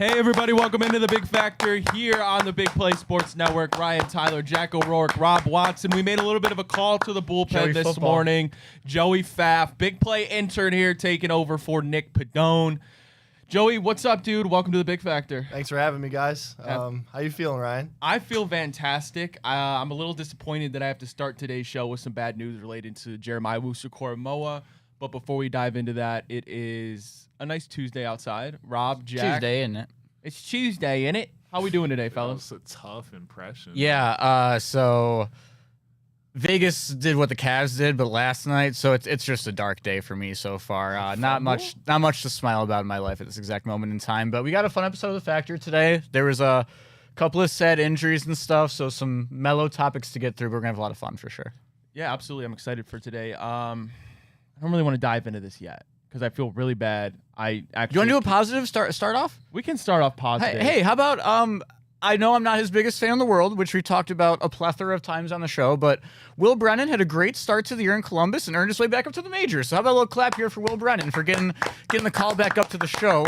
Hey, everybody, welcome into the Big Factor here on the Big Play Sports Network. Ryan, Tyler, Jack O'Rourke, Rob Watson. We made a little bit of a call to the bullpen this morning. Joey Pfaff, Big Play intern here, taking over for Nick Padone. Joey, what's up, dude? Welcome to the Big Factor. Thanks for having me, guys. How you feeling, Ryan? I feel fantastic. I'm a little disappointed that I have to start today's show with some bad news related to Jeremiah Owusu-Koramoah. But before we dive into that, it is a nice Tuesday outside. Rob, Jack. Tuesday, isn't it? It's Tuesday, isn't it? How we doing today, fellas? That was a tough impression. Yeah, so Vegas did what the Cavs did, but last night, so it's just a dark day for me so far. Not much to smile about in my life at this exact moment in time. But we got a fun episode of The Factor today. There was a couple of sad injuries and stuff, so some mellow topics to get through. But we're gonna have a lot of fun for sure. Yeah, absolutely. I'm excited for today. I don't really want to dive into this yet because I feel really bad. You want to do a positive start off? We can start off positive. Hey, how about I know I'm not his biggest fan in the world, which we talked about a plethora of times on the show, but Will Brennan had a great start to the year in Columbus and earned his way back up to the majors. So how about a little clap here for Will Brennan for getting the call back up to the show.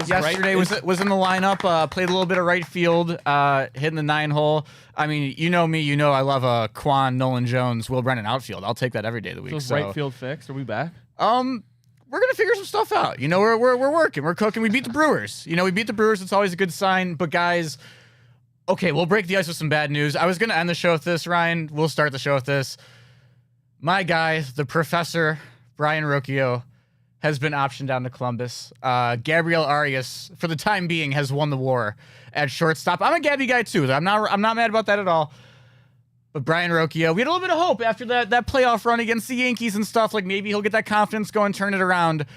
Yesterday was in the lineup, played a little bit of right field, hitting the 9-hole. I mean, you know me, you know I love a Quan, Nolan Jones, Will Brennan outfield. I'll take that every day of the week. So right field fixed. Are we back? We're gonna figure some stuff out. You know, we're working, we're cooking. We beat the Brewers. You know, we beat the Brewers. It's always a good sign. But guys, okay, we'll break the ice with some bad news. I was gonna end the show with this, Ryan. We'll start the show with this. My guy, the professor, Brian Rocchio, has been optioned down to Columbus. Gabriel Arias, for the time being, has won the war at shortstop. I'm a Gabby guy too. I'm not mad about that at all. But Brian Rocchio, we had a little bit of hope after that playoff run against the Yankees and stuff. Like maybe he'll get that confidence going, turn it around.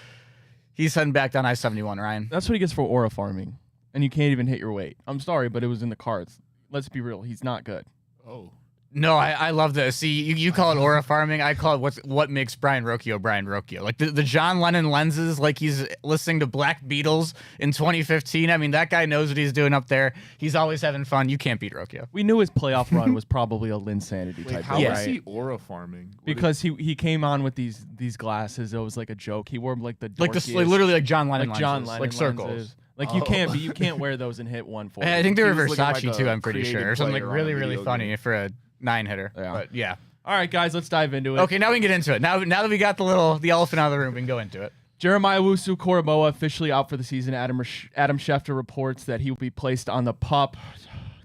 He's heading back down I-71, Ryan. That's what he gets for aura farming. And you can't even hit your weight. I'm sorry, but it was in the cards. Let's be real. He's not good. Oh. No, I love this. See, you call it aura farming. I call it what makes Brian Rocchio. Like the John Lennon lenses, like he's listening to Black Beatles in 2015. I mean, that guy knows what he's doing up there. He's always having fun. You can't beat Rocchio. We knew his playoff run was probably a Linsanity type. How Right? is he aura farming? Because he came on with these glasses. It was like a joke. He wore like literally like John Lennon like lenses, John Lennon like circles. Lenses. Like you can't wear those and hit 140. I think they were He was looking Versace like a too. I'm pretty creative sure, or something like player on a really video funny game. for a 9-hitter. Yeah. But yeah. All right, guys, let's dive into it. Okay, now we can get into it. Now that we got the elephant out of the room, we can go into it. Jeremiah Owusu-Koramoah officially out for the season. Adam Schefter reports that he will be placed on the PUP.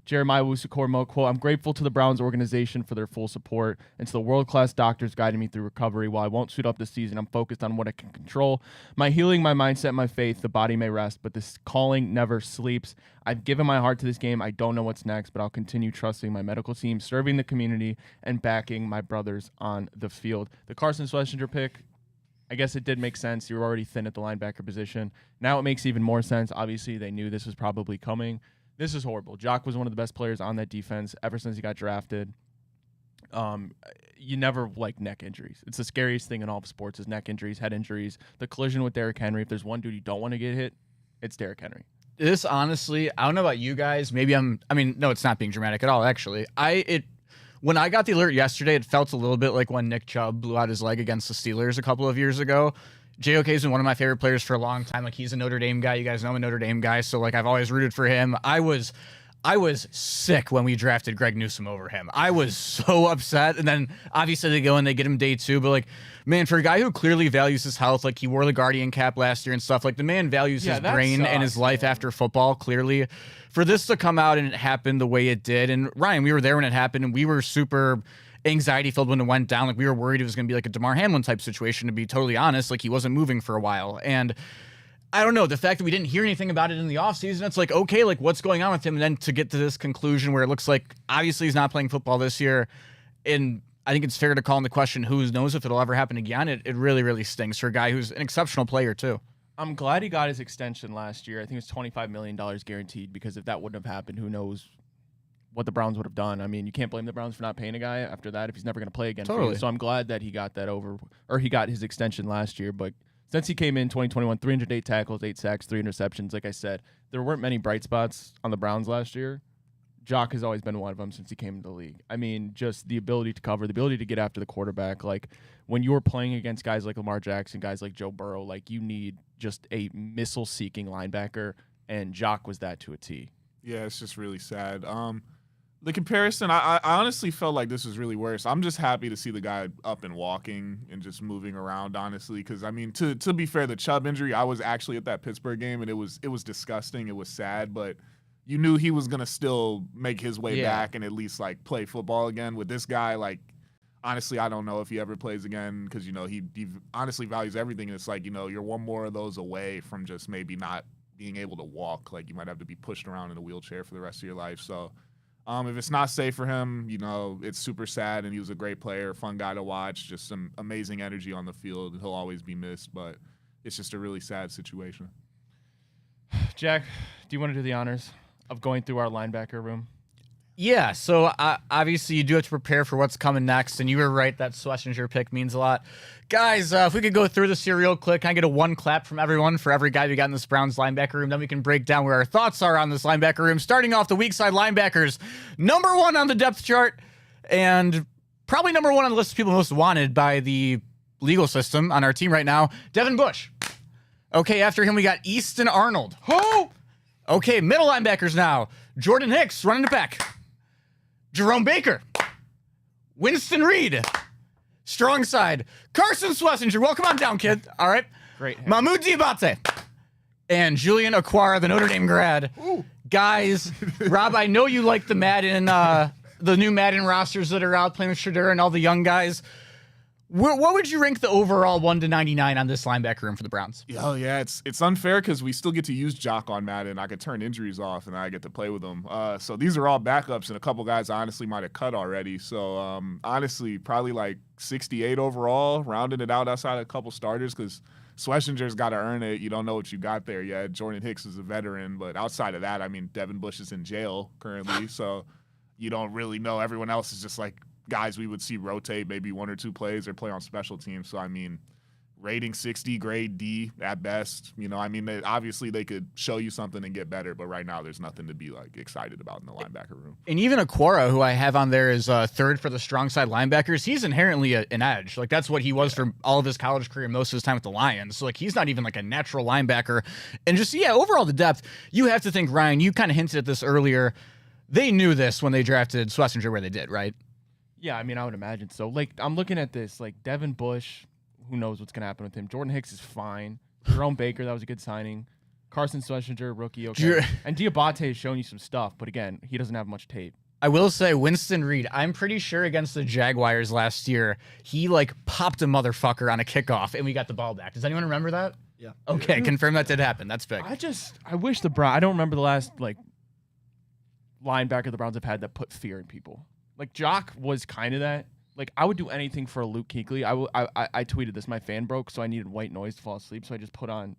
Jeremiah Owusu-Koramoah, quote, "I'm grateful to the Browns organization for their full support and to the world-class doctors guiding me through recovery. While I won't suit up this season, I'm focused on what I can control. My healing, my mindset, my faith. The body may rest, but this calling never sleeps. I've given my heart to this game. I don't know what's next, but I'll continue trusting my medical team, serving the community, and backing my brothers on the field." The Carson Schlesinger pick, I guess it did make sense. You were already thin at the linebacker position. Now it makes even more sense. Obviously, they knew this was probably coming. This is horrible. JOK was one of the best players on that defense ever since he got drafted. You never like neck injuries. It's the scariest thing in all of sports is neck injuries, head injuries. The collision with Derrick Henry. If there's one dude you don't want to get hit, it's Derrick Henry. This honestly, I don't know about you guys. Maybe no, it's not being dramatic at all, actually. When I got the alert yesterday, it felt a little bit like when Nick Chubb blew out his leg against the Steelers a couple of years ago. JOK has been one of my favorite players for a long time. Like, he's a Notre Dame guy. You guys know I'm a Notre Dame guy, so like I've always rooted for him. I was sick when we drafted Greg Newsome over him. I was so upset. And then obviously they go and they get him day 2. But like, man, for a guy who clearly values his health, like he wore the Guardian cap last year and stuff, like the man values his brain and his life after football, clearly. For this to come out and it happened the way it did. And Ryan, we were there when it happened and we were super anxiety filled when it went down. Like, we were worried it was going to be like a DeMar Hamlin type situation, to be totally honest. Like, he wasn't moving for a while. And I don't know, the fact that we didn't hear anything about it in the offseason, it's like, okay, like what's going on with him? And then to get to this conclusion where it looks like obviously he's not playing football this year. And I think it's fair to call into question who knows if it'll ever happen again. It really, really stings for a guy who's an exceptional player too. I'm glad he got his extension last year. I think it was $25 million guaranteed, because if that wouldn't have happened, who knows what the Browns would have done. I mean, you can't blame the Browns for not paying a guy after that if he's never going to play again. Totally. For you. So I'm glad that he got that he got his extension last year. But since he came in 2021, 308 tackles, 8 sacks, 3 interceptions. Like I said, there weren't many bright spots on the Browns last year. JOK has always been one of them since he came into the league. I mean, just the ability to cover, the ability to get after the quarterback. Like, when you're playing against guys like Lamar Jackson, guys like Joe Burrow, like, you need just a missile-seeking linebacker and JOK was that to a T. Yeah, it's just really sad. The comparison, I honestly felt like this was really worse. I'm just happy to see the guy up and walking and just moving around, honestly, because, I mean, to be fair, the Chubb injury, I was actually at that Pittsburgh game, and it was disgusting. It was sad, but you knew he was going to still make his way back and at least, like, play football again. With this guy, like, honestly, I don't know if he ever plays again because, you know, he honestly values everything. And it's like, you know, you're one more of those away from just maybe not being able to walk. Like, you might have to be pushed around in a wheelchair for the rest of your life. So, if it's not safe for him, you know, it's super sad, and he was a great player, fun guy to watch, just some amazing energy on the field. He'll always be missed, but it's just a really sad situation. Jack, do you want to do the honors of going through our linebacker room? Yeah, so obviously you do have to prepare for what's coming next, and you were right, that Schlesinger pick means a lot. Guys, if we could go through this here real quick, can I get a one clap from everyone for every guy we got in this Browns linebacker room? Then we can break down where our thoughts are on this linebacker room. Starting off the weak side linebackers, number 1 on the depth chart, and probably number 1 on the list of people most wanted by the legal system on our team right now, Devin Bush. Okay, after him we got Easton Arnold. Oh! Okay, middle linebackers now, Jordan Hicks running it back. Jerome Baker, Winston Reed, strong side, Carson Schlesinger. Welcome on down, kid. All right. Great. Mahmoud Diabate and Julian Aquara, the Notre Dame grad. Ooh. Guys, Rob, I know you like the Madden, the new Madden rosters that are out playing with Shadur and all the young guys. What would you rank the overall 1 to 99 on this linebacker room for the Browns? Oh, yeah, it's unfair because we still get to use JOK on Madden. I could turn injuries off, and I get to play with them. So these are all backups, and a couple guys honestly might have cut already. So, honestly, probably like 68 overall, rounding it out outside of a couple starters because Schlesinger's got to earn it. You don't know what you got there yet. Jordan Hicks is a veteran, but outside of that, I mean, Devin Bush is in jail currently, so you don't really know. Everyone else is just like guys we would see rotate maybe 1 or 2 plays or play on special teams. So, I mean, rating 60, grade D at best. You know, I mean, obviously they could show you something and get better, but right now there's nothing to be, like, excited about in the linebacker room. And even Aquara, who I have on there is 3rd for the strong side linebackers, he's inherently an edge. Like, that's what he was for all of his college career, most of his time with the Lions. So, like, he's not even, like, a natural linebacker. And just, yeah, overall the depth, you have to think, Ryan, you kind of hinted at this earlier. They knew this when they drafted Schlesinger where they did, right? Yeah, I mean, I would imagine so. Like, I'm looking at this, like, Devin Bush, who knows what's going to happen with him. Jordan Hicks is fine. Jerome Baker, that was a good signing. Carson Schlesinger, rookie, okay. And Diabate has shown you some stuff, but again, he doesn't have much tape. I will say Winston Reed, I'm pretty sure against the Jaguars last year, he, like, popped a motherfucker on a kickoff, and we got the ball back. Does anyone remember that? Yeah. Okay, confirm that did happen. That's big. I wish the Browns, I don't remember the last, like, linebacker the Browns have had that put fear in people. Like, JOK was kind of that. Like, I would do anything for a Luke Kuechly. I tweeted this. My fan broke, so I needed white noise to fall asleep, so I just put on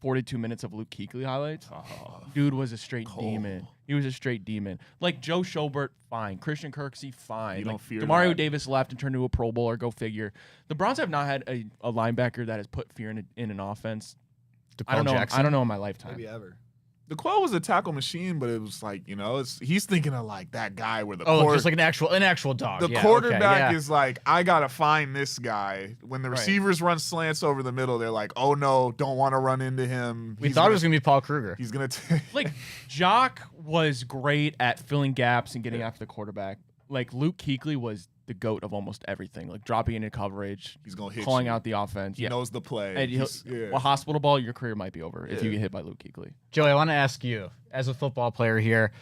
42 minutes of Luke Kuechly highlights. Oh, dude was a straight demon. He was a straight demon. Like, Joe Schobert, fine. Christian Kirksey, fine. You don't fear Demario that. Davis left and turned into a Pro Bowler. Go figure. The Browns have not had a linebacker that has put fear in an offense. I don't know. Jackson. I don't know in my lifetime. Maybe ever. The Quell was a tackle machine, but it was like, you know, he's thinking of like that guy where the just like an actual dog. The quarterback is like, I gotta find this guy. When the receivers run slants over the middle, they're like, oh no, don't want to run into him. We thought it was gonna be Paul Kruger. He's gonna take. Like, JOK was great at filling gaps and getting after the quarterback. Like, Luke Kuechly was the GOAT of almost everything. Like, dropping into coverage. He's gonna hit calling you. out the offense. He knows the play. And hospital ball, your career might be over if you get hit by Luke Kuechly. Joey, I want to ask you, as a football player here,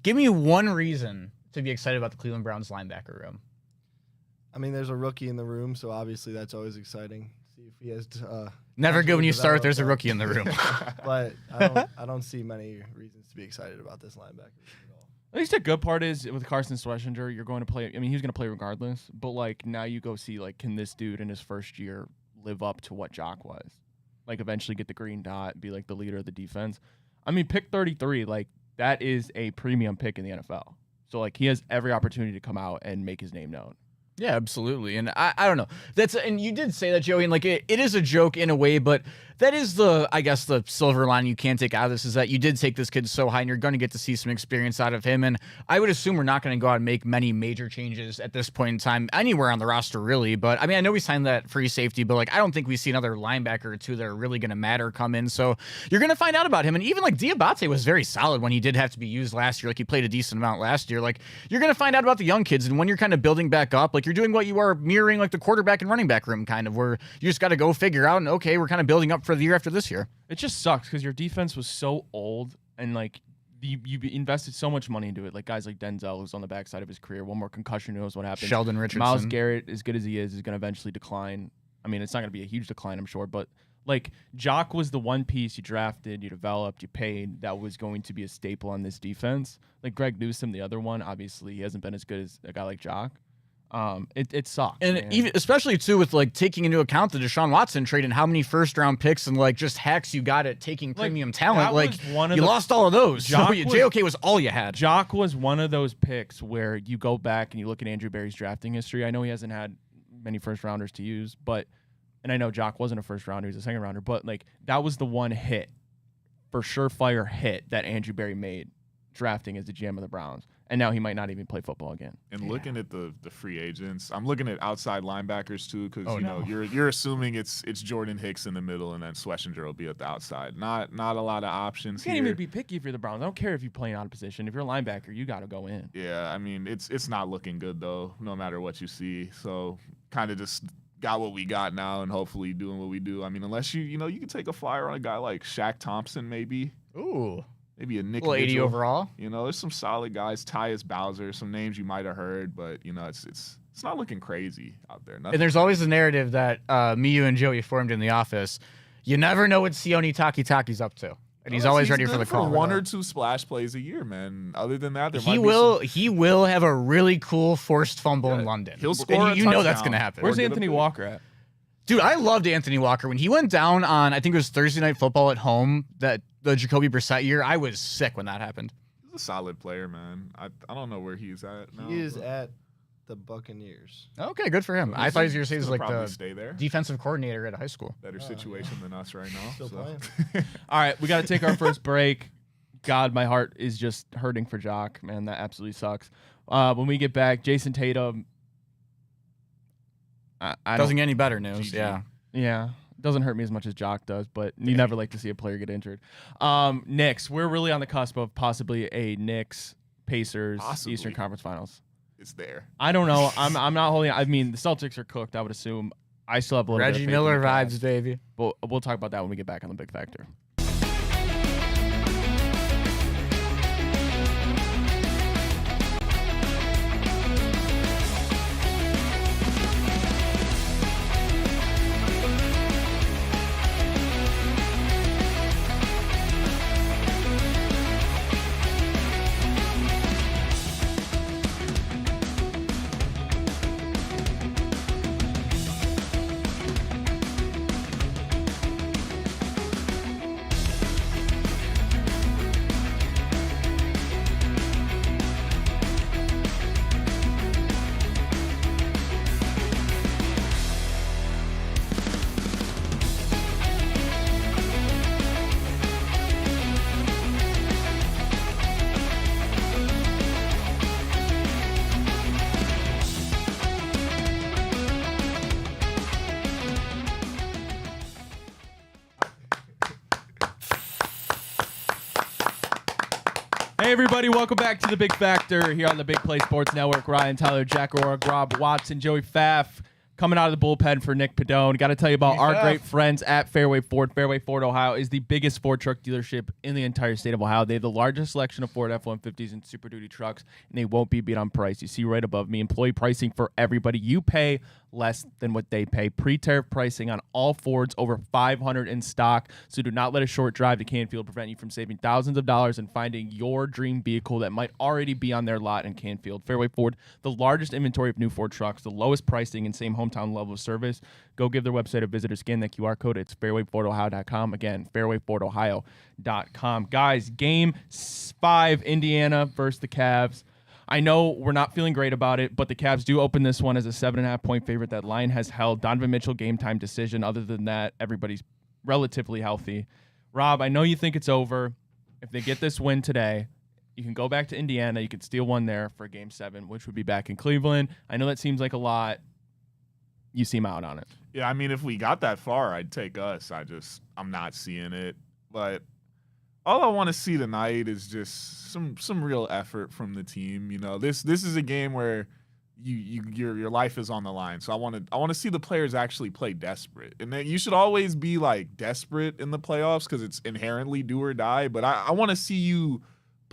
give me one reason to be excited about the Cleveland Browns linebacker room. I mean, there's a rookie in the room, so obviously that's always exciting. See if he has. Never good when you start. There's a rookie in the room. But I don't see many reasons to be excited about this linebacker at all. At least the good part is with Carson Schlesinger, you're going to play. I mean, he's going to play regardless. But like, now you go see, like, can this dude in his first year live up to what JOK was? Like, eventually get the green dot, be like the leader of the defense. I mean, pick 33, like, that is a premium pick in the NFL. So, like, he has every opportunity to come out and make his name known. Yeah, absolutely. And I don't know. And you did say that, Joey, and like it is a joke in a way, but that is I guess the silver line you can't take out of this is that you did take this kid so high and you're going to get to see some experience out of him. And I would assume we're not going to go out and make many major changes at this point in time anywhere on the roster, really. But I mean, I know we signed that free safety, but like, I don't think we see another linebacker or two that are really going to matter come in. So you're going to find out about him. And even like Diabate was very solid when he did have to be used last year. Like he played a decent amount last year. Like you're going to find out about the young kids. And when you're kind of building back up, like you're doing what you are mirroring like the quarterback and running back room kind of where you just got to go figure out and okay, we're kind of building up for the year after this year. It just sucks because your defense was so old and like you invested so much money into it. Like guys like Denzel, who's on the backside of his career, one more concussion, who knows what happens. Sheldon Richardson. Myles Garrett, as good as he is going to eventually decline. I mean, it's not going to be a huge decline, I'm sure, but like JOK was the one piece you drafted, you developed, you paid that was going to be a staple on this defense. Like Greg Newsome, the other one, obviously he hasn't been as good as a guy like JOK. It sucks. And man. even especially too with like taking into account the Deshaun Watson trade and how many first round picks and like just hacks you got at taking premium talent. Like you lost all of those. So JOK was all you had. JOK was one of those picks where you go back and you look at Andrew Berry's drafting history. I know he hasn't had many first rounders to use, and I know JOK wasn't a first rounder, he was a second rounder, but like that was the one hit, for surefire hit that Andrew Berry made drafting as the GM of the Browns. And now he might not even play football again. And looking at the free agents, I'm looking at outside linebackers too, because know you're assuming it's Jordan Hicks in the middle and then Schlesinger will be at the outside. Not a lot of options. You can't here. even be picky if you're the Browns. I don't care if you play out of position. If you're a linebacker, you got to go in. Yeah, I mean it's not looking good though, no matter what you see. So kind of just got what we got now, and hopefully doing what we do. I mean, unless you can take a flyer on a guy like Shaq Thompson, maybe. Ooh. Maybe a Nick Well, 80 Mitchell. overall. There's some solid guys. Tyus Bowser, some names you might have heard, but it's not looking crazy out there. Nothing And there's always the narrative that me, you, and Joey formed in the office. You never know what Sione Takitaki's up to, and he's always ready for the call. One or two splash plays a year, man. Other than that, he will have a really cool forced fumble in London. He'll score. And you know that's gonna happen. Where's Anthony Walker at? Dude, I loved Anthony Walker when he went down on I think it was Thursday Night Football at home. The Jacoby Brissett year, I was sick when that happened. He's a solid player, man. I don't know where he's at now. He is at the Buccaneers. Okay, good for him. I thought he was going to say he's like the stay there. defensive coordinator at a high school. Better situation than us right now. Still playing. All right, we got to take our first break. God, my heart is just hurting for JOK, man. That absolutely sucks. When we get back, Jason Tatum. Doesn't get any better news. GG. Yeah. Doesn't hurt me as much as JOK does, but you never like to see a player get injured. Knicks, we're really on the cusp of possibly a Knicks Pacers Eastern Conference Finals. It's there. I don't know. I'm not holding. I mean, the Celtics are cooked, I would assume. I still have a little Reggie bit of Miller faith in the vibes, Cavs, baby. but we'll talk about that when we get back on the Big Factor. Hey, everybody. Welcome back to The Big Factor here on the Big Play Sports Network. Ryan, Tyler, Jack O'Rourke, Rob Watson, Joey Pfaff coming out of the bullpen for Nick Padone. Got to tell you about our great friends at Fairway Ford. Fairway Ford, Ohio is the biggest Ford truck dealership in the entire state of Ohio. They have the largest selection of Ford F-150s and Super Duty trucks, and they won't be beat on price. You see right above me, employee pricing for everybody. You pay less than what they pay. Pre-tariff pricing on all Fords, over 500 in stock. So do not let a short drive to Canfield prevent you from saving thousands of dollars and finding your dream vehicle that might already be on their lot in Canfield. Fairway Ford, the largest inventory of new Ford trucks, the lowest pricing and same hometown level of service. Go give their website a visit or scan that QR code. It's fairwayfordohio.com. Again, fairwayfordohio.com. Guys, game 5, Indiana versus the Cavs. I know we're not feeling great about it, but the Cavs do open this one as a 7.5-point favorite. That line has held. Donovan Mitchell game time decision. Other than that, everybody's relatively healthy. Rob, I know you think it's over. If they get this win today, you can go back to Indiana. You can steal one there for Game 7, which would be back in Cleveland. I know that seems like a lot. You seem out on it. Yeah, I mean, if we got that far, I'd take us. I'm not seeing it. But all I want to see tonight is just some real effort from the team. You know, this is a game where your life is on the line. So I want to see the players actually play desperate. And then you should always be like desperate in the playoffs because it's inherently do or die. But I want to see you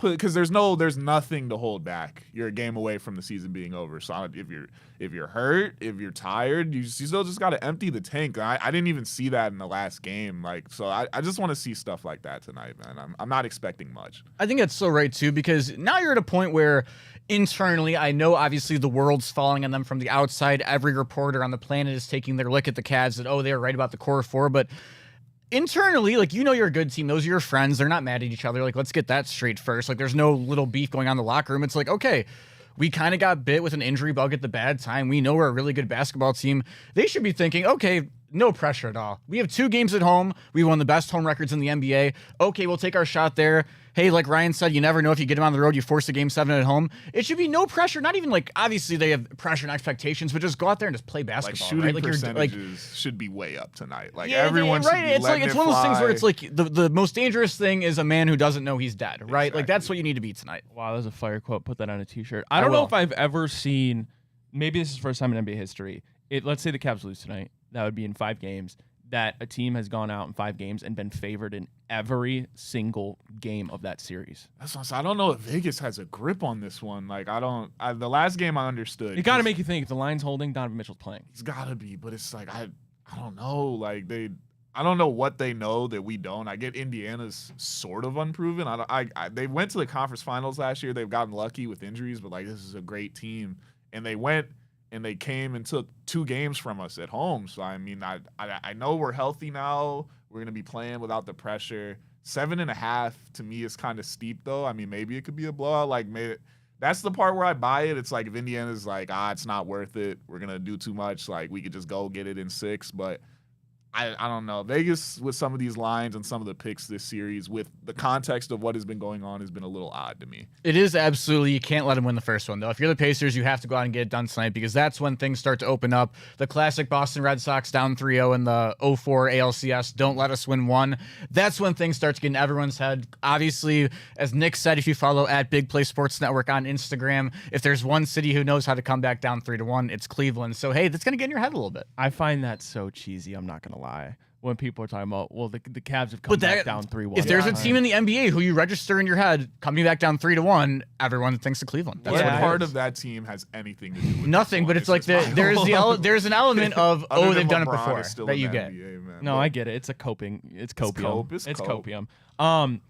because there's nothing to hold back. You're a game away from the season being over. So if you're hurt, if you're tired, you still just got to empty the tank. I didn't even see that in the last game. So I just want to see stuff like that tonight, man. I'm not expecting much. I think that's so right too, because now you're at a point where internally, I know obviously the world's falling on them from the outside. Every reporter on the planet is taking their lick at the Cavs that, they were right about the core four, but internally, you're a good team. Those are your friends. They're not mad at each other. Let's get that straight first. There's no little beef going on in the locker room. It's okay, we kind of got bit with an injury bug at the bad time. We know we're a really good basketball team. They should be thinking, okay, no pressure at all. We have 2 games at home. We won the best home records in the NBA. Okay, we'll take our shot there. Hey, like Ryan said, you never know if you get him on the road, you force a Game 7 at home. It should be no pressure. Not even obviously they have pressure and expectations, but just go out there and just play basketball. Shooting right? percentages should be way up tonight. Yeah, everyone should be it's letting it's it one of those things fly. where it's the most dangerous thing is a man who doesn't know he's dead, right? Exactly. That's what you need to be tonight. Wow, that was a fire quote. Put that on a T-shirt. I don't know if I've ever seen, maybe this is the first time in NBA history, let's say the Cavs lose tonight. That would be in 5 games. That a team has gone out in 5 games and been favored in every single game of that series. That's what I'm saying. I don't know if Vegas has a grip on this one. The last game I understood. It got to make you think. If the line's holding, Donovan Mitchell's playing. It's got to be, but it's I don't know. I don't know what they know that we don't. I get Indiana's sort of unproven. They went to the conference finals last year. They've gotten lucky with injuries, but this is a great team. And they went and they came and took 2 games from us at home. So, I mean, I know we're healthy now. We're going to be playing without the pressure. 7.5 to me is kind of steep, though. I mean, maybe it could be a blowout. That's the part where I buy it. It's if Indiana's it's not worth it. We're going to do too much. We could just go get it in 6. But I don't know. Vegas, with some of these lines and some of the picks this series, with the context of what has been going on, has been a little odd to me. It is absolutely, you can't let them win the first one, though. If you're the Pacers, you have to go out and get it done tonight because that's when things start to open up. The classic Boston Red Sox down 3-0 in the 04 ALCS, don't let us win 1. That's when things start to get in everyone's head. Obviously, as Nick said, if you follow at Big Play Sports Network on Instagram, if there's one city who knows how to come back down 3-1, it's Cleveland. So, hey, that's going to get in your head a little bit. I find that so cheesy. I'm not going to lie. When people are talking about, the Cavs have come back down 3-1. If there's a team in the NBA who you register in your head coming back down 3-1, everyone thinks of Cleveland. That's what what part of that team has anything to do with nothing, but it's there's an element of they've done it before that you get. No, I get it. It's copium. It's copium.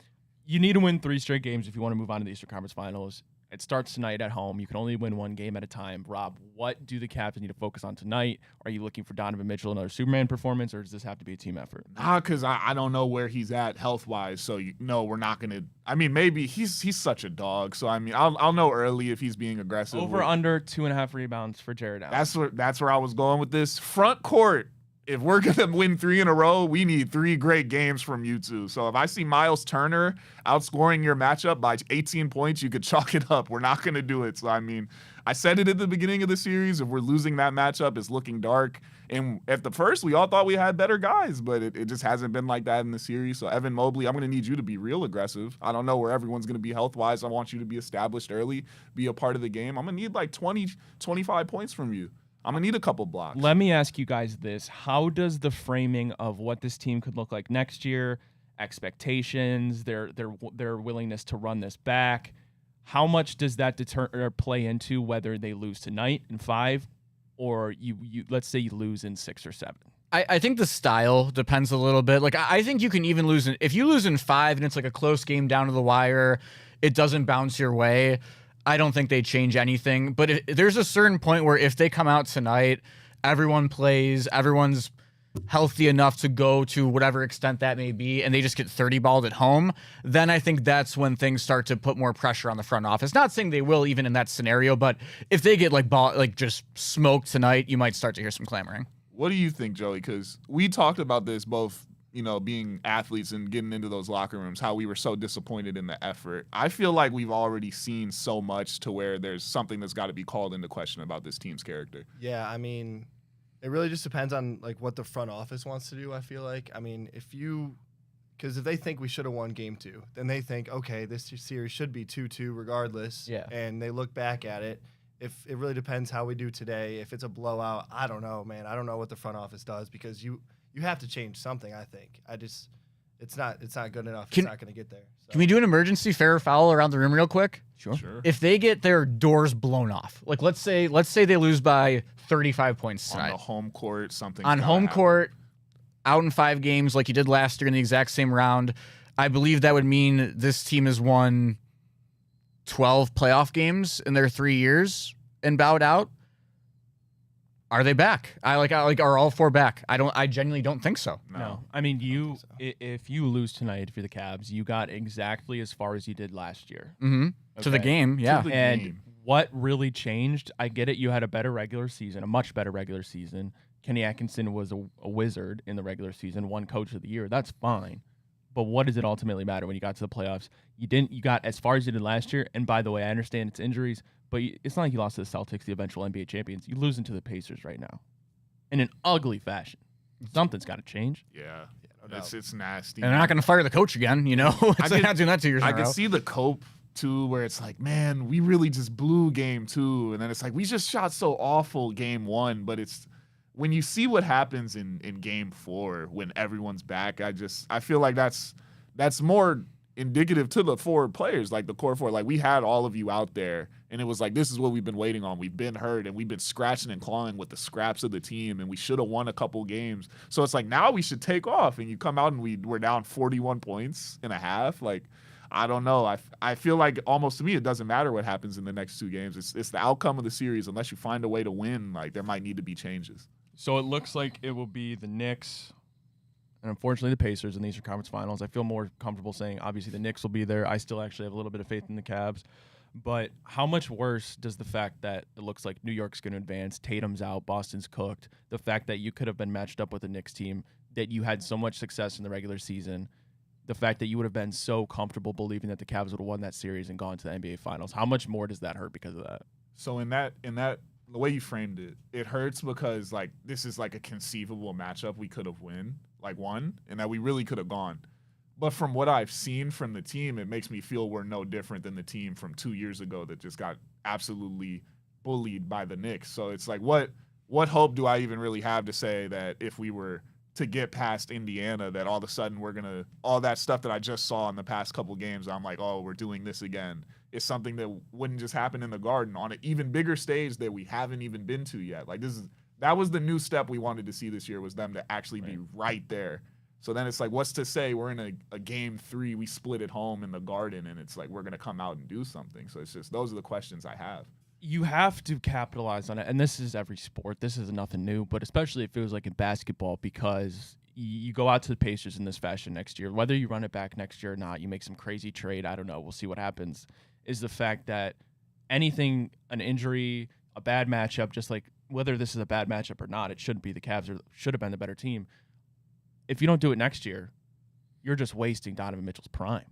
You need to win 3 straight games if you want to move on to the Eastern Conference Finals. It starts tonight at home. You can only win 1 game at a time. Rob, what do the Cavs need to focus on tonight? Are you looking for Donovan Mitchell, another Superman performance, or does this have to be a team effort? Nah, because I don't know where he's at health-wise, so we're not going to – I mean, maybe he's such a dog, so, I mean, I'll know early if he's being aggressive. Under 2.5 rebounds for Jared Allen. That's where I was going with this. Front court. If we're going to win 3 in a row, we need 3 great games from you two. So if I see Miles Turner outscoring your matchup by 18 points, you could chalk it up. We're not going to do it. So, I mean, I said it at the beginning of the series. If we're losing that matchup, it's looking dark. And at the first, we all thought we had better guys, but it just hasn't been like that in the series. So, Evan Mobley, I'm going to need you to be real aggressive. I don't know where everyone's going to be health-wise. I want you to be established early, be a part of the game. I'm going to need 20, 25 points from you. I'm going to need a couple blocks. Let me ask you guys this. How does the framing of what this team could look like next year, expectations, their willingness to run this back, how much does that deter or play into whether they lose tonight in 5 or you let's say you lose in 6 or 7? I think the style depends a little bit. I think you can even lose if you lose in 5 and it's a close game down to the wire, it doesn't bounce your way. I don't think they change anything, but there's a certain point where if they come out tonight, everyone plays, everyone's healthy enough to go to whatever extent that may be, and they just get 30 balled at home, then I think that's when things start to put more pressure on the front office. Not saying they will even in that scenario, but if they get just smoked tonight, you might start to hear some clamoring. What do you think, Joey? Because we talked about this both being athletes and getting into those locker rooms, how we were so disappointed in the effort. I feel like we've already seen so much to where there's something that's got to be called into question about this team's character. Yeah, I mean, it really just depends on like what the front office wants to do, I feel like. I mean, because if they think we should have won game 2, then they think, okay, this series should be 2-2 regardless. Yeah. And they look back at it. If it really depends how we do today. If it's a blowout, I don't know, man. I don't know what the front office does because you have to change something, I think. It's not good enough. It's not going to get there. So. Can we do an emergency fair or foul around the room real quick? Sure. If they get their doors blown off, like let's say they lose by 35 points tonight. On the home court, something. On home court, out in 5 games like you did last year in the exact same round, I believe that would mean this team has won 12 playoff games in their 3 years and bowed out. Are they back? Are all 4 back? I genuinely don't think so. No. I mean, if you lose tonight, if you're the Cavs, you got exactly as far as you did last year. Mm-hmm. Okay. To the game, yeah. And what really changed? I get it. You had a better regular season, a much better regular season. Kenny Atkinson was a wizard in the regular season, won Coach of the Year. That's fine. But what does it ultimately matter when you got to the playoffs? You got as far as you did last year. And by the way, I understand it's injuries, but it's not like you lost to the Celtics, the eventual NBA champions. You're losing to the Pacers right now in an ugly fashion. Something's got to change. Yeah. No It's nasty. And they're not going to fire the coach again, They're not doing that 2 years in a row. I could see the cope, too, where it's like, man, we really just blew game 2. And then it's like, we just shot so awful game 1. But it's when you see what happens in game 4 when everyone's back, I feel like that's more indicative to the forward players, like the core 4. Like, we had all of you out there, and it was like, this is what we've been waiting on. We've been hurt, and we've been scratching and clawing with the scraps of the team, and we should have won a couple games. So it's like, now we should take off, and you come out and we're down 41 points in a half. Like, I don't know. I feel like almost to me it doesn't matter what happens in the next 2 games. It's the outcome of the series. Unless you find a way to win, like, there might need to be changes. So it looks like it will be the Knicks and unfortunately the Pacers in the Eastern Conference Finals. I feel more comfortable saying obviously the Knicks will be there. I still actually have a little bit of faith in the Cavs. But how much worse does the fact that it looks like New York's going to advance, Tatum's out, Boston's cooked, the fact that you could have been matched up with a Knicks team, that you had so much success in the regular season, the fact that you would have been so comfortable believing that the Cavs would have won that series and gone to the NBA Finals, how much more does that hurt because of that? So in that the way you framed it, it hurts because like this is like a conceivable matchup we could have won, and that we really could have gone. But from what I've seen from the team, it makes me feel we're no different than the team from 2 years ago that just got absolutely bullied by the Knicks. So it's like, what hope do I even really have to say that if we were to get past Indiana, that all of a sudden we're going to, all that stuff that I just saw in the past couple games, I'm like, oh, we're doing this again. It's something that wouldn't just happen in the Garden on an even bigger stage that we haven't even been to yet. Like that was the new step we wanted to see this year, was them to actually be right there. So then it's like, what's to say we're in a game 3, we split at home in the Garden, and it's like we're going to come out and do something. So it's just, those are the questions I have. You have to capitalize on it, and this is every sport. This is nothing new, but especially it feels like in basketball, because you go out to the Pacers in this fashion next year, whether you run it back next year or not, you make some crazy trade, I don't know, we'll see what happens, is the fact that anything, an injury, a bad matchup, just like whether this is a bad matchup or not, it shouldn't be the Cavs or should have been the better team. If you don't do it next year, you're just wasting Donovan Mitchell's prime.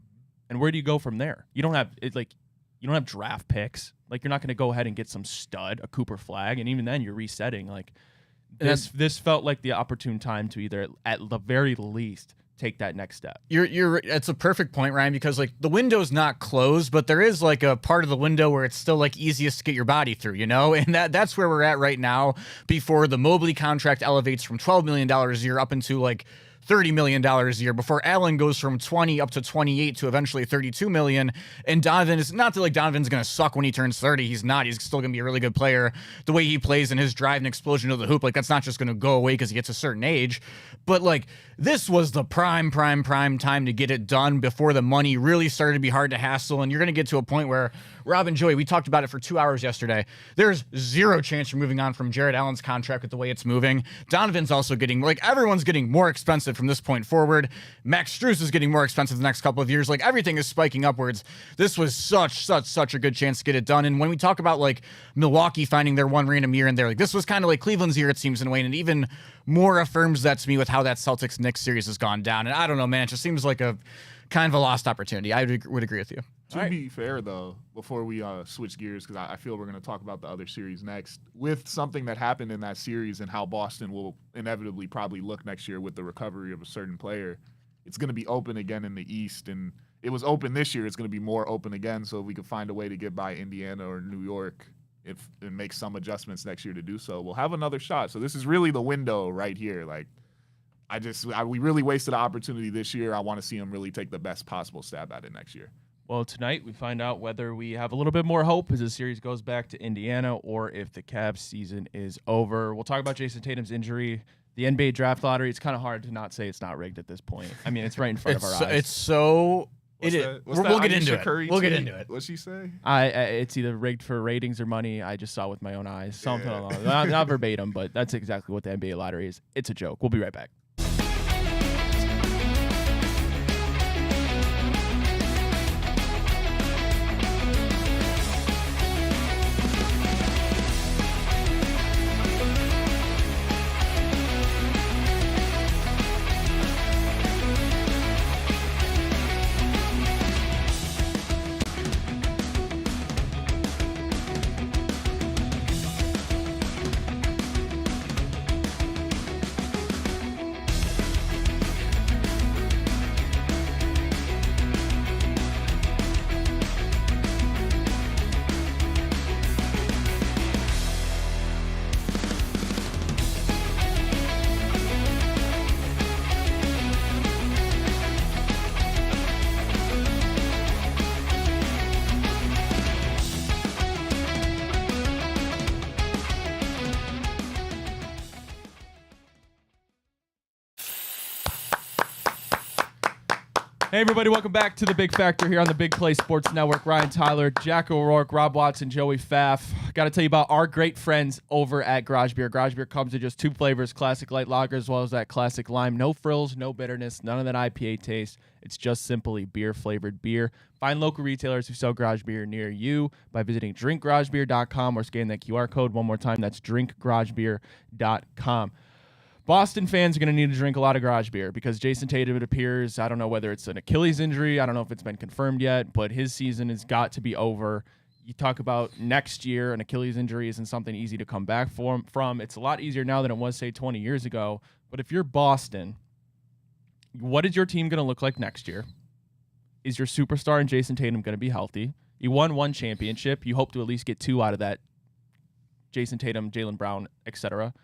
And where do you go from there? You don't have you don't have draft picks. Like, you're not going to go ahead and get some stud, a Cooper Flag, and even then you're resetting. Like, this felt like the opportune time to either, at the very least, take that next step. It's a perfect point, Ryan, because like the window's not closed, but there is like a part of the window where it's still like easiest to get your body through, and that's where we're at right now before the Mobley contract elevates from $12 million a year up into like $30 million a year, before Allen goes from 20 up to 28 to eventually 32 million. And Donovan, is not that like Donovan's going to suck when he turns 30. He's not. He's still going to be a really good player. The way he plays and his drive and explosion to the hoop, like that's not just going to go away because he gets a certain age. But like this was the prime time to get it done before the money really started to be hard to hassle. And you're going to get to a point where Rob and Joey, we talked about it for 2 hours yesterday. There's zero chance you're moving on from Jared Allen's contract with the way it's moving. Donovan's also getting, like, everyone's getting more expensive from this point forward. Max Strus is getting more expensive the next couple of years. Like, everything is spiking upwards. This was such a good chance to get it done. And when we talk about, like, Milwaukee finding their one random year in there, like, this was kind of like Cleveland's year, it seems, in a way, and it even more affirms that to me with how that Celtics-Knicks series has gone down. And I don't know, man, it just seems like a kind of a lost opportunity. I would agree with you. To be fair, though, before we switch gears, because I feel we're going to talk about the other series next, with something that happened in that series and how Boston will inevitably probably look next year with the recovery of a certain player, it's going to be open again in the East. And it was open this year. It's going to be more open again. So if we could find a way to get by Indiana or New York and make some adjustments next year to do so, we'll have another shot. So this is really the window right here. Like, we really wasted an opportunity this year. I want to see them really take the best possible stab at it next year. Well, tonight we find out whether we have a little bit more hope as the series goes back to Indiana or if the Cavs season is over. We'll talk about Jason Tatum's injury. The NBA draft lottery, it's kind of hard to not say it's not rigged at this point. I mean, it's right in front of our eyes. It's so... We'll get into it. We'll get into it. What's she say? It's either rigged for ratings or money. I just saw with my own eyes. Something along not verbatim, but that's exactly what the NBA lottery is. It's a joke. We'll be right back. Hey, everybody, welcome back to The Big Factor here on the Big Play Sports Network. Ryan Tyler, Jack O'Rourke, Rob Watson, Joey Pfaff. Got to tell you about our great friends over at Garage Beer. Garage Beer comes in just two flavors, classic light lager as well as that classic lime. No frills, no bitterness, none of that IPA taste. It's just simply beer-flavored beer. Find local retailers who sell Garage Beer near you by visiting drinkgaragebeer.com or scan that QR code one more time. That's drinkgaragebeer.com. Boston fans are going to need to drink a lot of Garage Beer because Jason Tatum, it appears, I don't know whether it's an Achilles injury. I don't know if it's been confirmed yet, but his season has got to be over. You talk about next year, an Achilles injury isn't something easy to come back from. It's a lot easier now than it was, say, 20 years ago. But if you're Boston, what is your team going to look like next year? Is your superstar and Jason Tatum going to be healthy? You won one championship. You hope to at least get two out of that. Jason Tatum, Jaylen Brown, etc.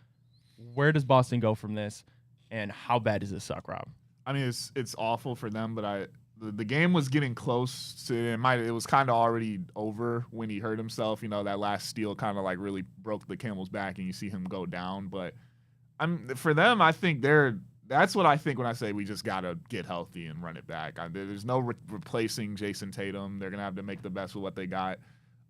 Where does Boston go from this, and how bad does this suck, Rob? I mean, it's awful for them, but the game was getting close to it was kind of already over when he hurt himself. You know, that last steal kind of like really broke the camel's back, and you see him go down. But for them, I think that's what I think when I say we just gotta get healthy and run it back. There's no replacing Jason Tatum. They're gonna have to make the best with what they got.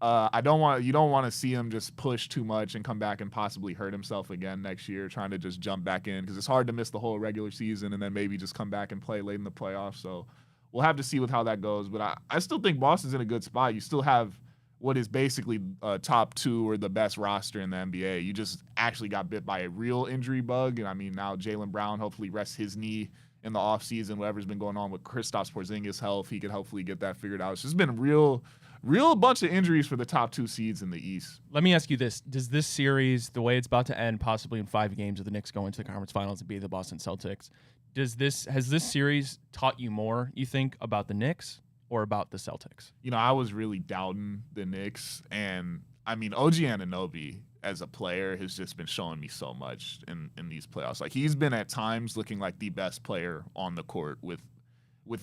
You don't want to see him just push too much and come back and possibly hurt himself again next year, trying to just jump back in, because it's hard to miss the whole regular season and then maybe just come back and play late in the playoffs. So we'll have to see with how that goes. But I still think Boston's in a good spot. You still have what is basically top two or the best roster in the NBA. You just actually got bit by a real injury bug. And I mean, now Jaylen Brown hopefully rests his knee in the offseason. Whatever's been going on with Kristaps Porzingis' health, he could hopefully get that figured out. It's just been real bunch of injuries for the top two seeds in the East. Let me ask you this. Does this series, the way it's about to end, possibly in 5 games, of the Knicks going to the conference finals and be the Boston Celtics, has this series taught you more, you think, about the Knicks or about the Celtics? You know, I was really doubting the Knicks, and I mean, OG Anunoby as a player has just been showing me so much in these playoffs. Like, he's been at times looking like the best player on the court with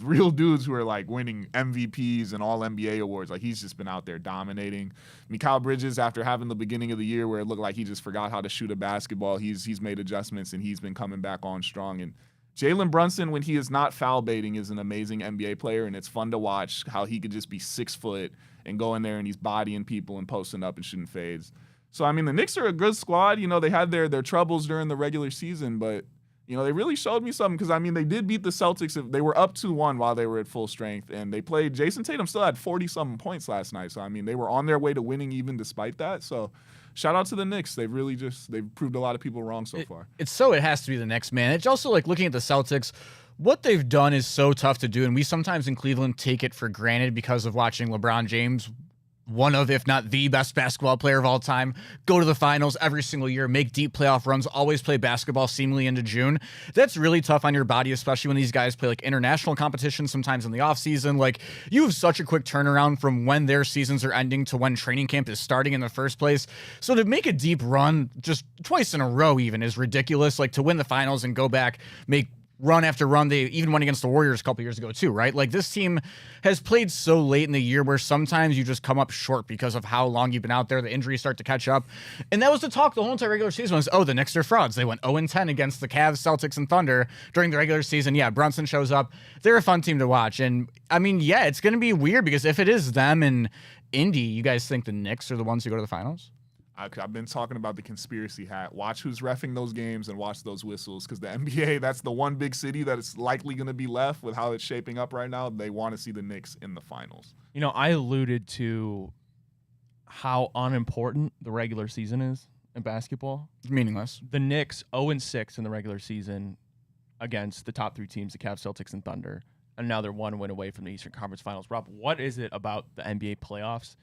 real dudes who are like winning MVPs and all NBA awards. Like, he's just been out there dominating. Mikal Bridges, after having the beginning of the year where it looked like he just forgot how to shoot a basketball, he's made adjustments and he's been coming back on strong. And Jalen Brunson, when he is not foul baiting, is an amazing NBA player, and it's fun to watch how he could just be 6 foot and go in there and he's bodying people and posting up and shooting fades. So, I mean, the Knicks are a good squad. You know, they had their troubles during the regular season, but, you know, they really showed me something because, I mean, they did beat the Celtics. They were up 2-1 while they were at full strength, and they played. Jason Tatum still had 40-something points last night. So, I mean, they were on their way to winning even despite that. So, shout out to the Knicks. They've proved a lot of people wrong so far. It has to be the Knicks, man. It's also like looking at the Celtics. What they've done is so tough to do, and we sometimes in Cleveland take it for granted because of watching LeBron James, one of, if not the best basketball player of all time, go to the finals every single year, make deep playoff runs, always play basketball seemingly into June. That's really tough on your body, especially when these guys play like international competition sometimes in the offseason. Like, you have such a quick turnaround from when their seasons are ending to when training camp is starting in the first place. So to make a deep run just twice in a row even is ridiculous. Like, to win the finals and go back, make run after run. They even won against the Warriors a couple years ago too, right? Like, this team has played so late in the year where sometimes you just come up short because of how long you've been out there. The injuries start to catch up. And that was the talk the whole entire regular season was, oh, the Knicks are frauds. They went 0-10 against the Cavs, Celtics, and Thunder during the regular season. Yeah, Brunson shows up. They're a fun team to watch. And I mean, yeah, it's going to be weird because if it is them and Indy, you guys think the Knicks are the ones who go to the finals? I've been talking about the conspiracy hat. Watch who's reffing those games and watch those whistles, because the NBA, that's the one big city that is likely going to be left with how it's shaping up right now. They want to see the Knicks in the finals. You know, I alluded to how unimportant the regular season is in basketball. It's meaningless. The Knicks 0-6 in the regular season against the top 3 teams, the Cavs, Celtics, and Thunder. And now they're 1 win away from the Eastern Conference Finals. Rob, what is it about the NBA playoffs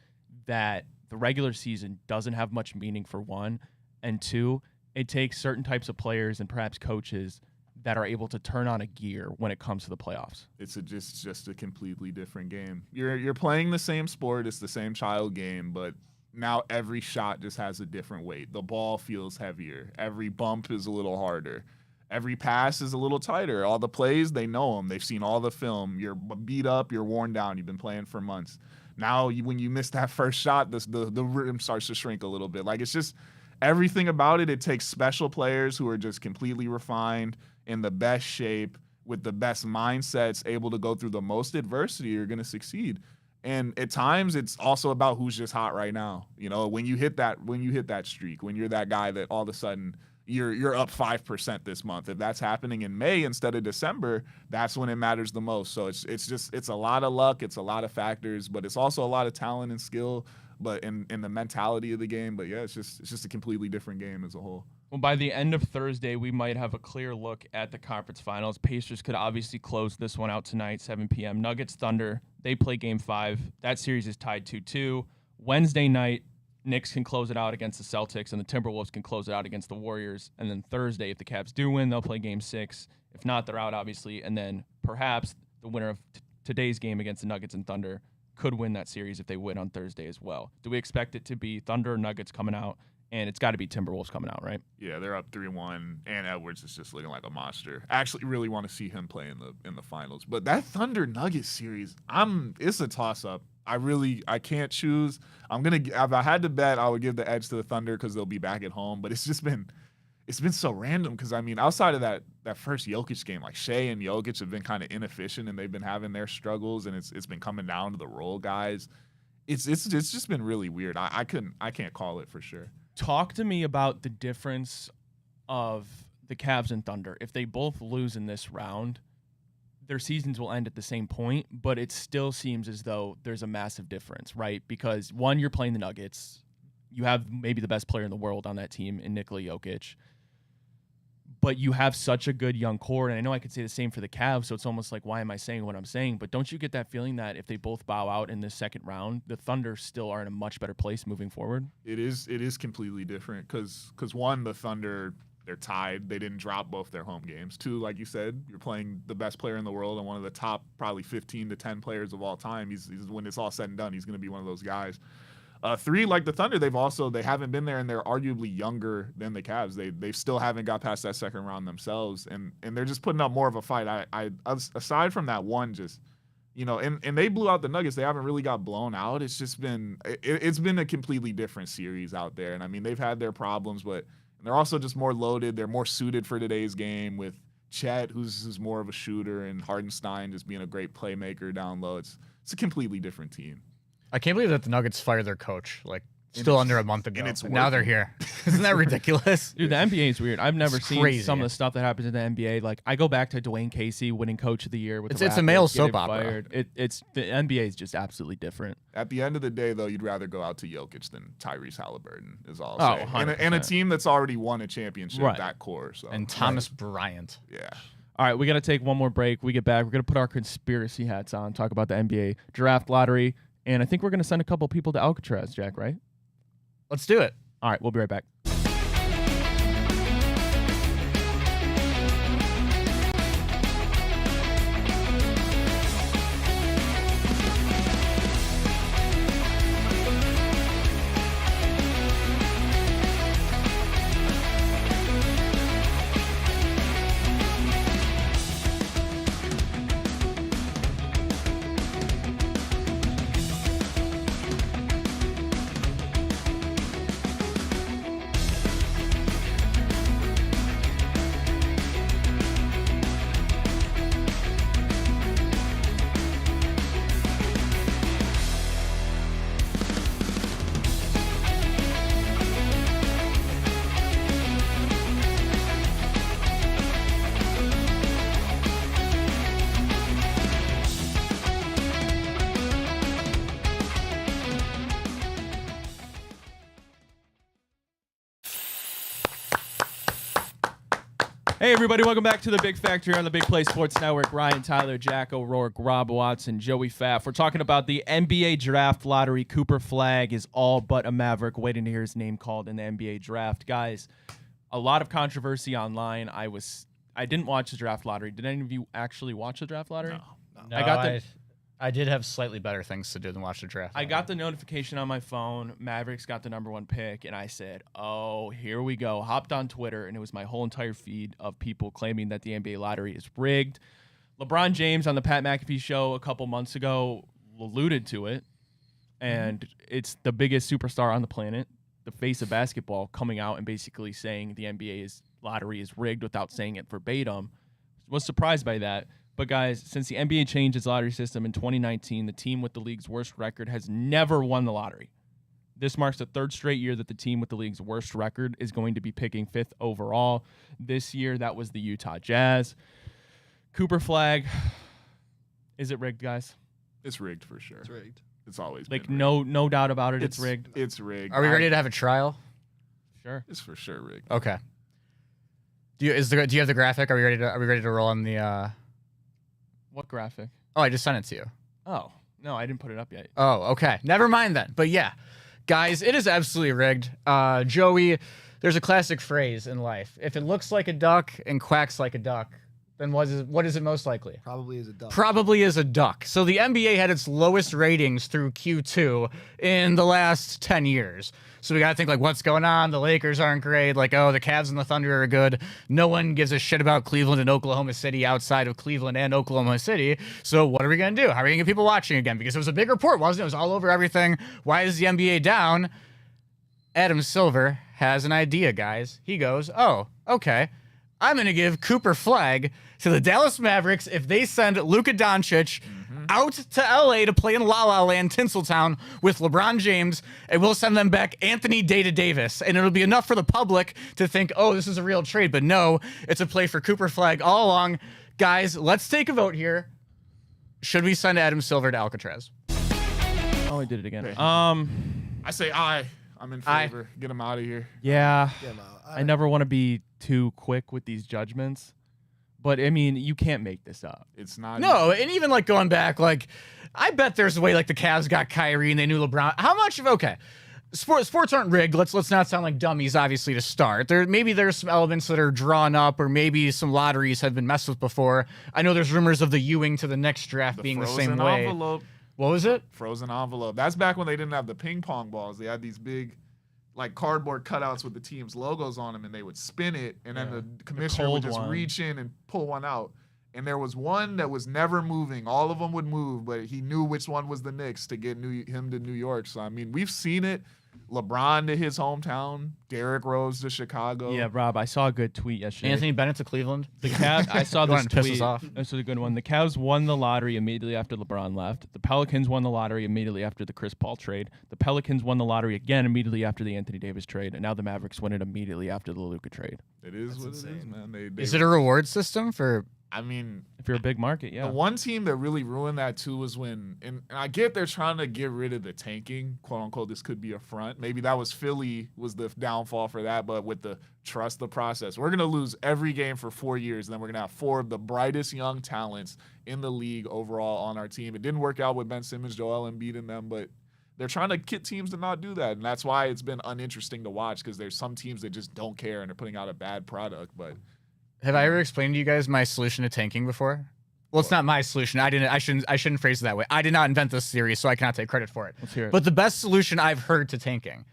that the regular season doesn't have much meaning, for one, and two, it takes certain types of players and perhaps coaches that are able to turn on a gear when it comes to the playoffs? It's just a completely different game. You're playing the same sport. It's the same child game, but now every shot just has a different weight. The ball feels heavier. Every bump is a little harder. Every pass is a little tighter. All the plays, they know them. They've seen all the film. You're beat up. You're worn down. You've been playing for months. Now, when you miss that first shot, the rhythm starts to shrink a little bit. Like, it's just everything about it. It takes special players who are just completely refined, in the best shape, with the best mindsets, able to go through the most adversity. You're going to succeed. And at times, it's also about who's just hot right now. You know, when you hit that streak, when you're that guy that all of a sudden you're up 5% this month. If that's happening in May instead of December, that's when it matters the most. So it's a lot of luck, it's a lot of factors, but it's also a lot of talent and skill, but in the mentality of the game. But yeah, it's just a completely different game as a whole. Well, by the end of Thursday, we might have a clear look at the conference finals. Pacers could obviously close this one out tonight, 7 p.m. Nuggets, Thunder, they play Game 5. That series is tied 2-2. Wednesday night, Knicks can close it out against the Celtics, and the Timberwolves can close it out against the Warriors. And then Thursday, if the Cavs do win, they'll play Game 6. If not, they're out, obviously. And then perhaps the winner of today's game against the Nuggets and Thunder could win that series if they win on Thursday as well. Do we expect it to be Thunder or Nuggets coming out? And it's got to be Timberwolves coming out, right? Yeah, they're up 3-1, and Edwards is just looking like a monster. I actually really want to see him play in the finals. But that Thunder Nuggets series, it's a toss-up. I can't choose. If I had to bet, I would give the edge to the Thunder because they'll be back at home. But it's been so random because, I mean, outside of that first Jokic game, like Shea and Jokic have been kind of inefficient and they've been having their struggles, and it's been coming down to the role guys. It's just been really weird. I can't call it for sure. Talk to me about the difference of the Cavs and Thunder. If they both lose in this round, their seasons will end at the same point, but it still seems as though there's a massive difference, right? Because one, you're playing the Nuggets. You have maybe the best player in the world on that team in Nikola Jokic. But you have such a good young core, and I know I could say the same for the Cavs, so it's almost like, why am I saying what I'm saying? But don't you get that feeling that if they both bow out in the second round, the Thunder still are in a much better place moving forward? It is completely different because one, the Thunder, they're tied. They didn't drop both their home games. Two, like you said, you're playing the best player in the world and one of the top probably 15 to 10 players of all time. He's when it's all said and done, he's going to be one of those guys. Three, like the Thunder, they haven't been there, and they're arguably younger than the Cavs. They still haven't got past that second round themselves, and they're just putting up more of a fight. I aside from that one, just, you know, and they blew out the Nuggets. They haven't really got blown out. It's just been it's been a completely different series out there, and I mean they've had their problems, but they're also just more loaded. They're more suited for today's game with Chet, who's more of a shooter, and Hardenstein just being a great playmaker down low. It's a completely different team. I can't believe that the Nuggets fired their coach still under a month ago. And it's now they're working. here. Isn't that ridiculous? Dude, the NBA is weird. I've never It's seen crazy. some of the stuff that happens in the NBA. Like, I go back to Dwayne Casey winning Coach of the Year with the It's a Raptors, male getting soap opera. fired. It's the NBA is just absolutely different. At the end of the day, though, you'd rather go out to Jokic than Tyrese Halliburton, is all Oh, I'll say. And a 100%. team that's already won a championship, Right. that core. So And Thomas Bryant. yeah. All right, we got to take one more break. We get back. We're going to put our conspiracy hats on, talk about the NBA draft lottery, and I think we're going to send a couple people to Alcatraz, Jack, right? Let's do it. All right, we'll be right back. Hey, everybody, welcome back to the Big Factory on the Big Play Sports Network. Ryan, Tyler, Jack O'Rourke, Rob Watson, Joey Pfaff. We're talking about the NBA draft lottery. Cooper Flagg is all but a Maverick, waiting to hear his name called in the NBA draft. Guys, a lot of controversy online. I didn't watch the draft lottery. Did any of you actually watch the draft lottery? No, I got I did have slightly better things to do than watch the draft. I got the notification on my phone. Mavericks got the #1 pick, and I said, oh, here we go. Hopped on Twitter, and it was my whole entire feed of people claiming that the NBA lottery is rigged. LeBron James on the Pat McAfee show a couple months ago alluded to it, and it's the biggest superstar on the planet, the face of basketball, coming out and basically saying the NBA lottery is rigged without saying it verbatim. Was surprised by that. But, guys, since the NBA changed its lottery system in 2019, the team with the league's worst record has never won the lottery. This marks the third straight year that the team with the league's worst record is going to be picking 5th overall. This year, that was the Utah Jazz. Cooper Flagg, is it rigged, guys? It's rigged for sure. It's rigged. It's always Like, been rigged. no doubt about it, it's rigged. It's rigged. Are we ready to have a trial? Sure. It's for sure rigged. Okay. Do you have the graphic? Are we ready to roll on the? What graphic? Oh, I just sent it to you. Oh, no, I didn't put it up yet. Oh, okay. Never mind then. But yeah, guys, it is absolutely rigged. Joey, there's a classic phrase in life: if it looks like a duck and quacks like a duck, then what is it most likely? Probably is a duck. Probably is a duck. So the NBA had its lowest ratings through Q2 in the last 10 years. So we got to think, like, what's going on? The Lakers aren't great. Like, oh, the Cavs and the Thunder are good. No one gives a shit about Cleveland and Oklahoma City outside of Cleveland and Oklahoma City. So what are we going to do? How are we going to get people watching again? Because it was a big report, wasn't it? It was all over everything. Why is the NBA down? Adam Silver has an idea, guys. He goes, oh, okay. I'm going to give Cooper Flagg to the Dallas Mavericks if they send Luka Doncic out to LA to play in La La Land, Tinseltown, with LeBron James, and we'll send them back Anthony Davis. And it'll be enough for the public to think, oh, this is a real trade. But no, it's a play for Cooper Flagg all along. Guys, let's take a vote here. Should we send Adam Silver to Alcatraz? Oh, I did it again. Okay. I say aye. I'm in Aye. favor. Get him out of here. Yeah. Get 'em out. I never want to be too quick with these judgments, but I mean, you can't make this up. It's not. No, and even like going back, like I bet there's a way like the Cavs got Kyrie and they knew LeBron. How much of sports aren't rigged. Let's not sound like dummies, obviously, to start. There's some elements that are drawn up, or maybe some lotteries have been messed with before. I know there's rumors of the Ewing to the next draft being the same frozen way. envelope. What was it? Frozen envelope. That's back when they didn't have the ping pong balls. They had these big, like, cardboard cutouts with the team's logos on them, and they would spin it, and then the commissioner would cold just one. reach in and pull one out. and there was one that was never moving. All of them would move, but he knew which one was the Knicks to get him to New York. So, I mean, we've seen it. LeBron to his hometown, Derrick Rose to Chicago. Yeah, Rob, I saw a good tweet yesterday. Anthony Bennett to Cleveland. The Cavs, I saw Go this on, piss us tweet. off. This was a good one. The Cavs won the lottery immediately after LeBron left. The Pelicans won the lottery immediately after the Chris Paul trade. The Pelicans won the lottery again immediately after the Anthony Davis trade. And now the Mavericks win it immediately after the Luka trade. It is That's what it is, insane. man. Is it a reward system for? I mean, If you're a big market, yeah. the one team that really ruined that too was and I get they're trying to get rid of the tanking, quote unquote. This could be a front. Maybe that was Philly was the downfall for that, but with the trust the process, we're gonna lose every game for 4 years, and then we're gonna have 4 of the brightest young talents in the league overall on our team. It didn't work out with Ben Simmons, Joel Embiid, and them, but they're trying to get teams to not do that, and that's why it's been uninteresting to watch because there's some teams that just don't care and they're putting out a bad product, but. Have I ever explained to you guys my solution to tanking before? Well, it's not my solution. I shouldn't phrase it that way. I did not invent this theory, so I cannot take credit for it. Let's hear it. But the best solution I've heard to tanking,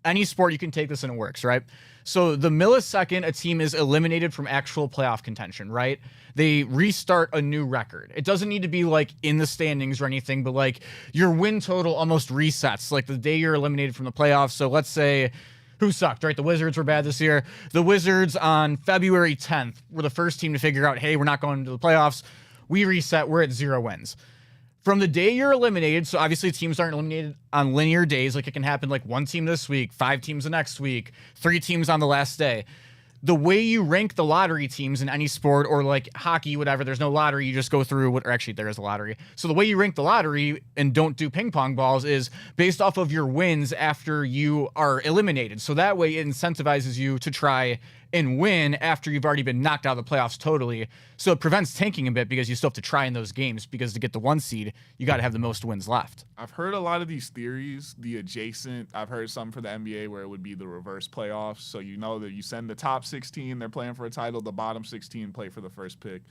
any sport you can take this and it works, right? So the millisecond a team is eliminated from actual playoff contention, right? They restart a new record. It doesn't need to be like in the standings or anything, but like your win total almost resets like the day you're eliminated from the playoffs. So let's say who sucked, right? The Wizards were bad this year. The Wizards on February 10th were the first team to figure out, hey, we're not going to the playoffs. We reset. We're at 0 wins. From the day you're eliminated, so obviously teams aren't eliminated on linear days. Like it can happen like 1 team this week, 5 teams the next week, 3 teams on the last day. The way you rank the lottery teams in any sport or like hockey, whatever, there's no lottery. You just go through or actually there is a lottery. So the way you rank the lottery and don't do ping pong balls is based off of your wins after you are eliminated. So that way it incentivizes you to try and win after you've already been knocked out of the playoffs totally. So it prevents tanking a bit because you still have to try in those games because to get the 1 seed, you got to have the most wins left. I've heard a lot of these theories, the adjacent. I've heard some for the NBA where it would be the reverse playoffs. So you know that you send the top 16, they're playing for a title, the bottom 16 play for the first pick.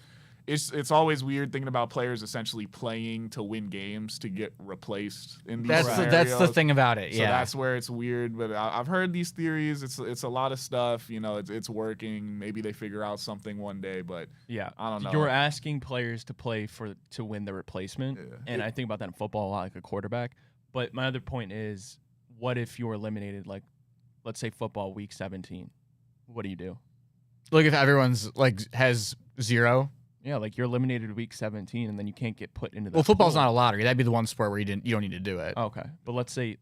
It's always weird thinking about players essentially playing to win games to get replaced in these scenarios. That's the thing about it. So Yeah, that's where it's weird. But I've heard these theories. It's a lot of stuff. You know, it's working. Maybe they figure out something one day. But Yeah, I don't know. You're asking players to play to win the replacement, Yeah. and I think about that in football a lot, like a quarterback. But my other point is, what if you're eliminated? Like, let's say football week 17. What do you do? Look, if everyone's like has 0. Yeah, like you're eliminated week 17, and then you can't get put into the. Well, football's pool. not a lottery. That'd be the one sport where you don't need to do it. Okay, but let's say,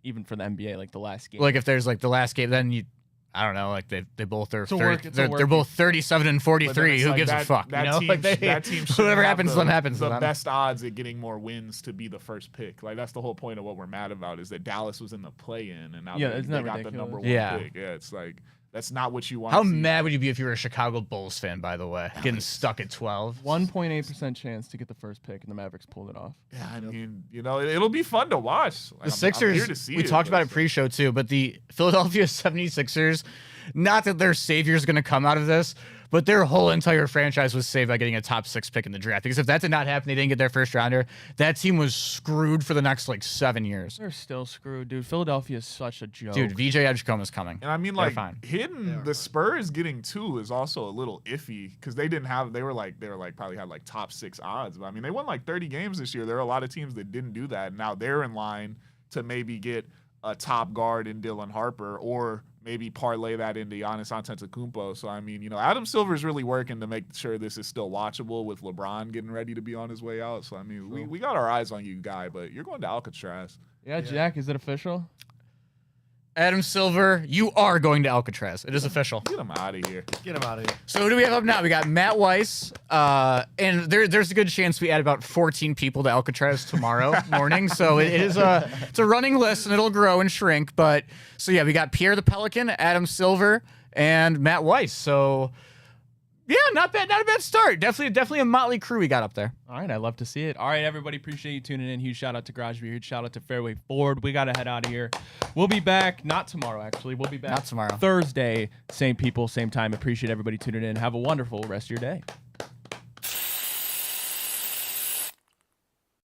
even for the NBA, like the last game. Like if there's like the last game, then I don't know, like they both are It's a 30, work- it's a they're work- both 37 and But then 43. it's Who like gives a fuck? That You know, team, like that team should whatever have happens to them happens to the them. best odds at getting more wins to be the first pick. Like that's the whole point of what we're mad about is that Dallas was in the play-in and now Yeah, they isn't that got the ridiculous? number 1 Yeah. pick. Yeah, it's like that's not what you want. How to see. mad would you be if you were a Chicago Bulls fan? By the way, getting stuck at 12. 1.8% chance to get the first pick, and the Mavericks pulled it off. Yeah, I mean, you know, it'll be fun to watch. Like, The Sixers, I'm here to see we it, talked about it but- pre-show too, but the Philadelphia 76ers, not that their savior's going to come out of this, but their whole entire franchise was saved by getting a top 6 pick in the draft. Because if that did not happen, they didn't get their first rounder, that team was screwed for the next like 7 years. They're still screwed, dude. Philadelphia is such a joke. Dude, VJ Edgecombe is coming. And I mean, They're like fine. hitting the Spurs getting 2 is also a little iffy because they were like probably had like top 6 odds. But I mean, they won like 30 games this year. There are a lot of teams that didn't do that. And now they're in line to maybe get a top guard in Dylan Harper or maybe parlay that into Giannis Antetokounmpo. So I mean, you know, Adam Silver's really working to make sure this is still watchable with LeBron getting ready to be on his way out. So I mean, we got our eyes on you, guy, but you're going to Alcatraz. Yeah, Jack, is it official? Adam Silver, you are going to Alcatraz. It is official. Get him out of here. Get him out of here. So who do we have up now? We got Matt Weiss, and there's a good chance we add about 14 people to Alcatraz tomorrow morning. So it's a running list, and it'll grow and shrink. But so yeah, we got Pierre the Pelican, Adam Silver, and Matt Weiss. So yeah, not bad, not a bad start. Definitely a motley crew we got up there. All right, I love to see it. All right, everybody, appreciate you tuning in. Huge shout out to Garage Beer. Huge shout out to Fairway Ford. We got to head out of here. We'll be back, not tomorrow, actually. We'll be back Not tomorrow. Thursday, same people, same time. Appreciate everybody tuning in. Have a wonderful rest of your day.